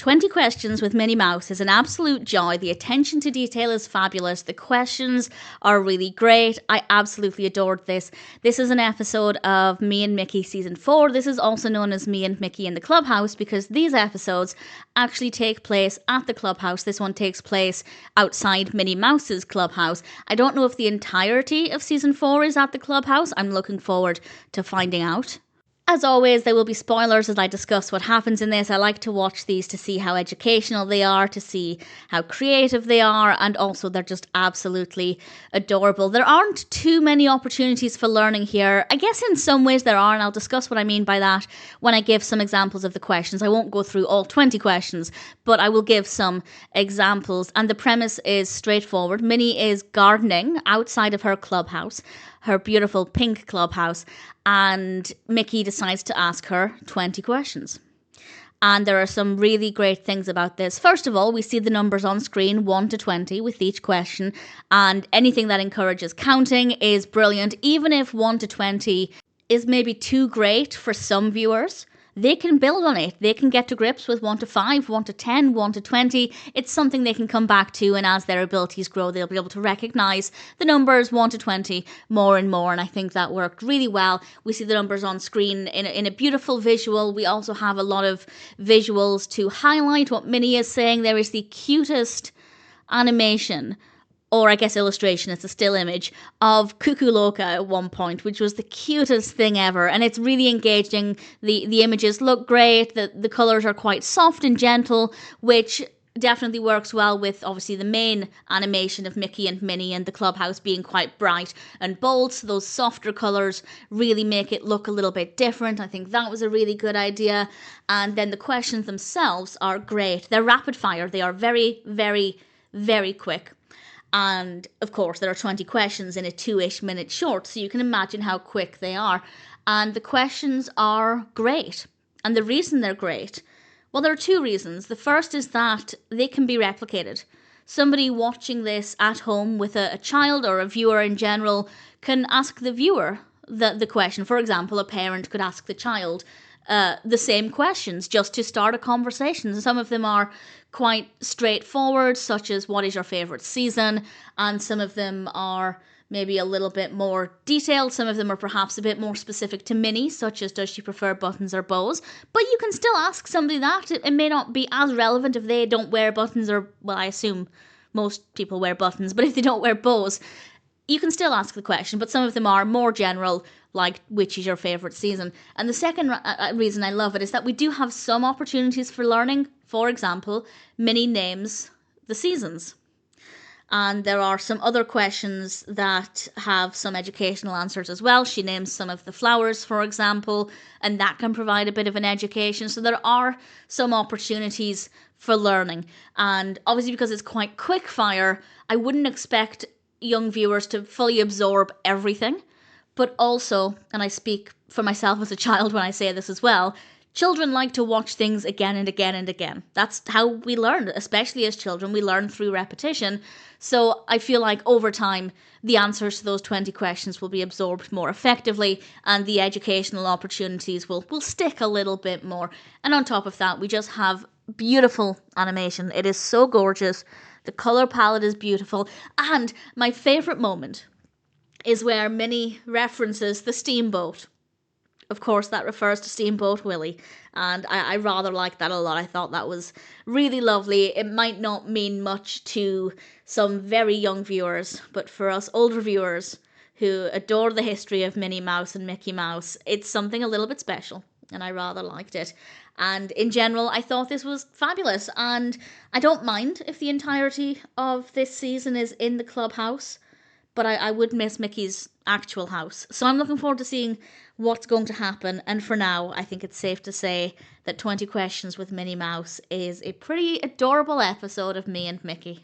20 Questions with Minnie Mouse is an absolute joy. The attention to detail is fabulous. The questions are really great. I absolutely adored this. This is an episode of Me and Mickey Season 4. This is also known as Me and Mickey in the Clubhouse because these episodes actually take place at the Clubhouse. This one takes place outside Minnie Mouse's Clubhouse. I don't know if the entirety of Season 4 is at the Clubhouse. I'm looking forward to finding out. As always, there will be spoilers as I discuss what happens in this. I like to watch these to see how educational they are, to see how creative they are, and also they're just absolutely adorable. There aren't too many opportunities for learning here. I guess in some ways there are, and I'll discuss what I mean by that when I give some examples of the questions. I won't go through all 20 questions, but I will give some examples. And the premise is straightforward. Minnie is gardening outside of her clubhouse, her beautiful pink clubhouse, and Mickey decides to ask her 20 questions. And there are some really great things about this. First of all, we see the numbers on screen, 1 to 20 with each question, and anything that encourages counting is brilliant. Even if 1 to 20 is maybe too great for some viewers, they can build on it. They can get to grips with 1 to 5, 1 to 10, 1 to 20. It's something they can come back to, and as their abilities grow, they'll be able to recognize the numbers 1 to 20 more and more, and I think that worked really well. We see the numbers on screen in a beautiful visual. We also have a lot of visuals to highlight what Minnie is saying. There is the cutest animation, or I guess illustration, it's a still image, of Cuckoo Loca at one point, which was the cutest thing ever. And it's really engaging. The images look great. The colours are quite soft and gentle, which definitely works well with, obviously, the main animation of Mickey and Minnie and the clubhouse being quite bright and bold. So those softer colours really make it look a little bit different. I think that was a really good idea. And then the questions themselves are great. They're rapid fire. They are very, very, very quick. And of course, there are 20 questions in a 2-ish minute short, so you can imagine how quick they are. And the questions are great. And the reason they're great, well, there are 2 reasons. The first is that they can be replicated. Somebody watching this at home with a child or a viewer in general can ask the viewer the question. For example, a parent could ask the child the same questions just to start a conversation. Some of them are quite straightforward, such as what is your favourite season, and some of them are maybe a little bit more detailed. Some of them are perhaps a bit more specific to Minnie, such as does she prefer buttons or bows? But you can still ask somebody that. It may not be as relevant if they don't wear buttons, or, well, I assume most people wear buttons, but if they don't wear bows, you can still ask the question, but some of them are more general, like which is your favourite season. And the second reason I love it is that we do have some opportunities for learning. For example, Minnie names the seasons. And there are some other questions that have some educational answers as well. She names some of the flowers, for example, and that can provide a bit of an education. So there are some opportunities for learning. And obviously, because it's quite quick fire, I wouldn't expect young viewers to fully absorb everything. But also, and I speak for myself as a child when I say this as well, children like to watch things again and again and again. That's how we learn, especially as children. We learn through repetition. So I feel like over time, the answers to those 20 questions will be absorbed more effectively, and the educational opportunities will stick a little bit more. And on top of that, we just have beautiful animation. It is so gorgeous. The colour palette is beautiful. And my favourite moment is where Minnie references the steamboat. Of course, that refers to Steamboat Willie, and I rather like that a lot. I thought that was really lovely. It might not mean much to some very young viewers, but for us older viewers who adore the history of Minnie Mouse and Mickey Mouse, it's something a little bit special, and I rather liked it. And in general, I thought this was fabulous, and I don't mind if the entirety of this season is in the clubhouse, but I would miss Mickey's actual house. So I'm looking forward to seeing what's going to happen. And for now, I think it's safe to say that 20 Questions with Minnie Mouse is a pretty adorable episode of Me and Mickey.